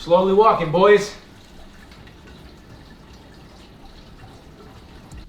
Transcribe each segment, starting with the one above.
Slowly walking, boys.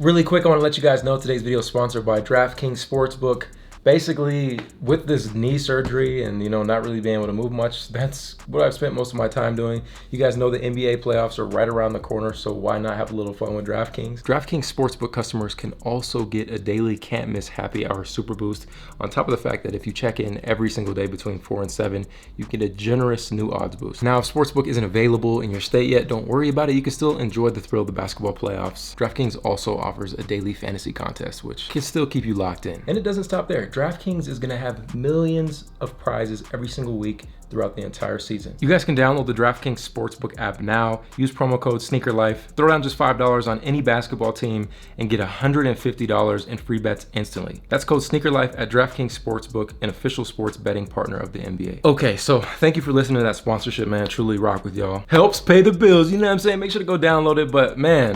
Really quick, I want to let you guys know today's video is sponsored by DraftKings Sportsbook. Basically, with this knee surgery and, not really being able to move much, that's what I've spent most of my time doing. You guys know the NBA playoffs are right around the corner, so why not have a little fun with DraftKings? DraftKings Sportsbook customers can also get a daily can't miss happy hour super boost, on top of the fact that if you check in every single day between 4 and 7, you get a generous new odds boost. Now, if Sportsbook isn't available in your state yet, don't worry about it. You can still enjoy the thrill of the basketball playoffs. DraftKings also offers a daily fantasy contest, which can still keep you locked in. And it doesn't stop there. DraftKings is gonna have millions of prizes every single week throughout the entire season. You guys can download the DraftKings Sportsbook app now, use promo code SNEAKERLIFE, throw down just $5 on any basketball team, and get $150 in free bets instantly. That's code SNEAKERLIFE at DraftKings Sportsbook, an official sports betting partner of the NBA. Okay, so thank you for listening to that sponsorship, man. Truly rock with y'all. Helps pay the bills, you know what I'm saying? Make sure to go download it. But man,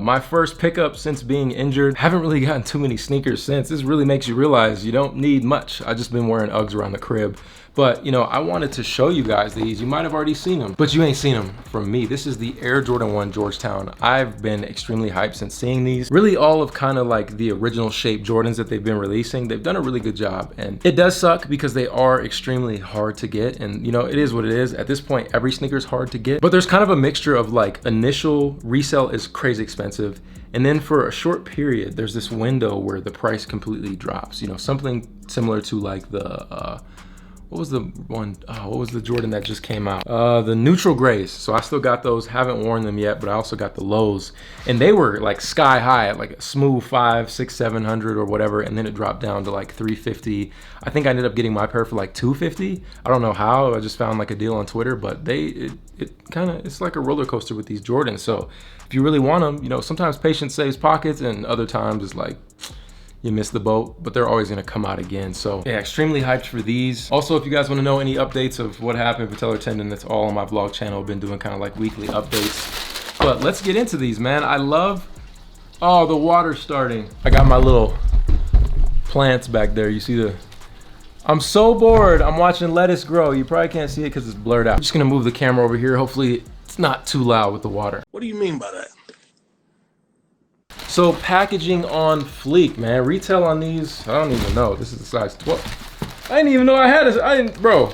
my first pickup since being injured, haven't really gotten too many sneakers since. This really makes you realize you don't need much. I just been wearing Uggs around the crib. But, I wanted to show you guys these. You might have already seen them, but you ain't seen them from me. This is the Air Jordan 1 Georgetown. I've been extremely hyped since seeing these. Really all of kind of like the original shape Jordans that they've been releasing. They've done a really good job. And it does suck because they are extremely hard to get. And, it is what it is. At this point, every sneaker is hard to get. But there's kind of a mixture of like initial resale is crazy expensive. And then for a short period, there's this window where the price completely drops. Something similar to like the, what was the one? Oh, what was the Jordan that just came out? The neutral grays. So I still got those, haven't worn them yet, but I also got the lows. And they were like sky high at like a smooth 500, 600, 700 or whatever. And then it dropped down to like 350. I think I ended up getting my pair for like 250. I don't know how, I just found like a deal on Twitter, but it's like a roller coaster with these Jordans. So if you really want them, sometimes patience saves pockets and other times it's like, you missed the boat, but they're always gonna come out again. So yeah, extremely hyped for these. Also, if you guys wanna know any updates of what happened with patellar tendon, that's all on my vlog channel. I've been doing kind of like weekly updates. But let's get into these, man. I love, oh, the water's starting. I got my little plants back there. You see I'm so bored. I'm watching lettuce grow. You probably can't see it because it's blurred out. I'm just gonna move the camera over here. Hopefully it's not too loud with the water. What do you mean by that? So packaging on fleek, man. Retail on these, I don't even know. This is a size 12. I didn't even know I had bro.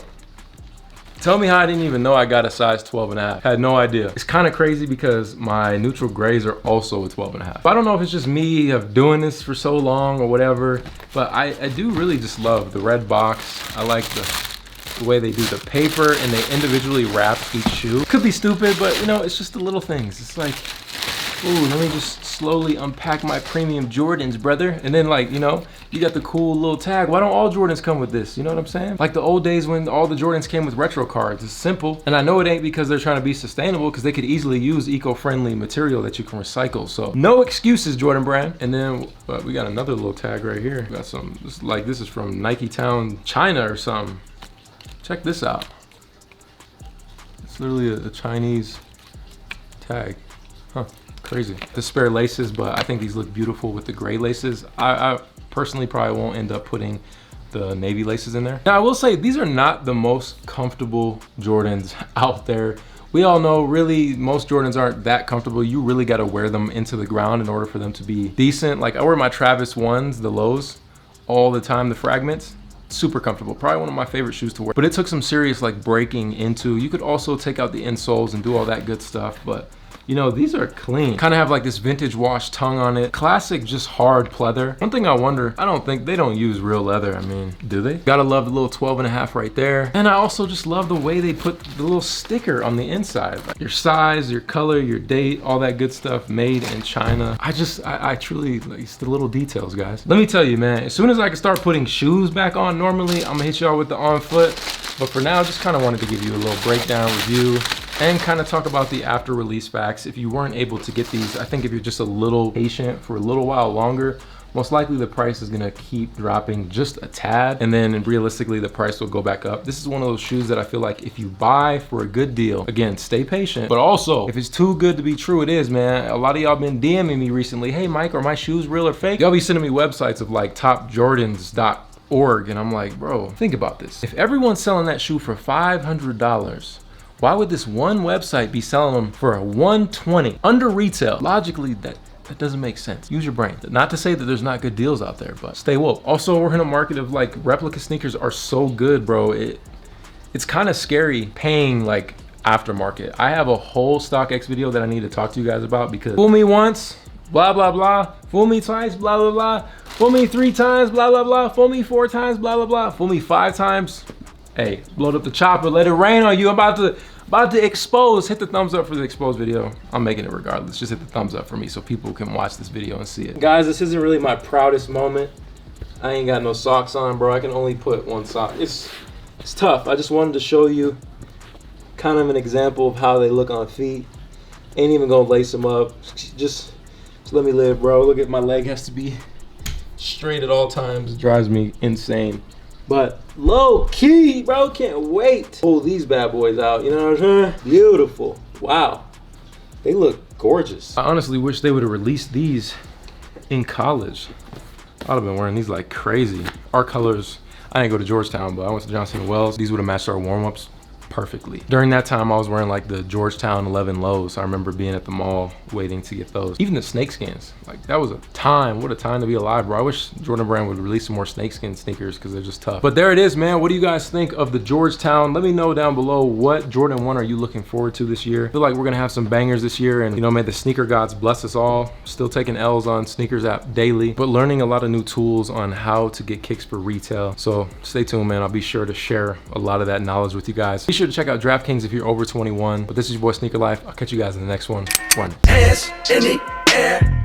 Tell me how I didn't even know I got a size 12.5. Had no idea. It's kind of crazy because my neutral grays are also a 12.5. I don't know if it's just me of doing this for so long or whatever, but I do really just love the red box. I like the way they do the paper and they individually wrap each shoe. Could be stupid, but it's just the little things. It's like, ooh, let me just slowly unpack my premium Jordans, brother. And then you got the cool little tag. Why don't all Jordans come with this? You know what I'm saying? Like the old days when all the Jordans came with retro cards. It's simple. And I know it ain't because they're trying to be sustainable, because they could easily use eco-friendly material that you can recycle. So no excuses, Jordan brand. And then we got another little tag right here. We got some, this is from Nike Town, China or something. Check this out. It's literally a Chinese tag. Huh. Crazy. The spare laces, but I think these look beautiful with the gray laces. I personally probably won't end up putting the navy laces in there. Now I will say these are not the most comfortable Jordans out there. We all know really most Jordans aren't that comfortable. You really got to wear them into the ground in order for them to be decent. Like I wear my Travis ones, the lows, all the time, the fragments. Super comfortable, probably one of my favorite shoes to wear. But it took some serious like breaking into. You could also take out the insoles and do all that good stuff, but these are clean. Kind of have like this vintage wash tongue on it. Classic, just hard pleather. One thing I wonder, I don't think they don't use real leather. I mean, do they? Gotta love the little 12.5 right there. And I also just love the way they put the little sticker on the inside. Like your size, your color, your date, all that good stuff, made in China. I truly, like, it's the little details, guys. Let me tell you, man, as soon as I can start putting shoes back on normally, I'm gonna hit y'all with the on foot. But for now, just kind of wanted to give you a little breakdown review and kind of talk about the after release facts. If you weren't able to get these, I think if you're just a little patient for a little while longer, most likely the price is gonna keep dropping just a tad, and then realistically the price will go back up. This is one of those shoes that I feel like if you buy for a good deal, again, stay patient, but also if it's too good to be true, it is, man. A lot of y'all been DMing me recently, hey Mike, are my shoes real or fake? Y'all be sending me websites of like topjordans.org, and I'm like, bro, think about this. If everyone's selling that shoe for $500, Why would this one website be selling them for a 120 under retail? Logically, that doesn't make sense. Use your brain. Not to say that there's not good deals out there, but stay woke. Also, we're in a market of like replica sneakers are so good, bro. It's kind of scary paying like aftermarket. I have a whole StockX video that I need to talk to you guys about because fool me once, blah, blah, blah. Fool me twice, blah, blah, blah. Fool me 3 times, blah, blah, blah. Fool me 4 times, blah, blah, blah. Fool me 5 times. Hey, load up the chopper, let it rain on you. I'm about to expose. Hit the thumbs up for the exposed video. I'm making it regardless. Just hit the thumbs up for me so people can watch this video and see it. Guys, this isn't really my proudest moment. I ain't got no socks on, bro. I can only put 1 sock. It's tough. I just wanted to show you kind of an example of how they look on feet. Ain't even gonna lace them up. Just let me live, bro. Look at my leg has to be straight at all times. It drives me insane. But low key, bro, can't wait to pull these bad boys out, you know what I'm saying? Beautiful, wow. They look gorgeous. I honestly wish they would have released these in college. I'd have been wearing these like crazy. Our colors, I didn't go to Georgetown, but I went to Johnson & Wells. These would have matched our warm-ups perfectly. During that time, I was wearing like the Georgetown 11 lows. I remember being at the mall waiting to get those. Even the snakeskins, like that was a time. What a time to be alive, bro. I wish Jordan Brand would release some more snakeskin sneakers because they're just tough. But there it is, man. What do you guys think of the Georgetown? Let me know down below, what Jordan 1 are you looking forward to this year? I feel like we're gonna have some bangers this year, and you know, may the sneaker gods bless us all. Still taking L's on Sneakers app daily, but learning a lot of new tools on how to get kicks for retail. So stay tuned, man. I'll be sure to share a lot of that knowledge with you guys. Be sure to check out DraftKings if you're over 21. But this is your boy Sneaker Life. I'll catch you guys in the next one. Hands in the air.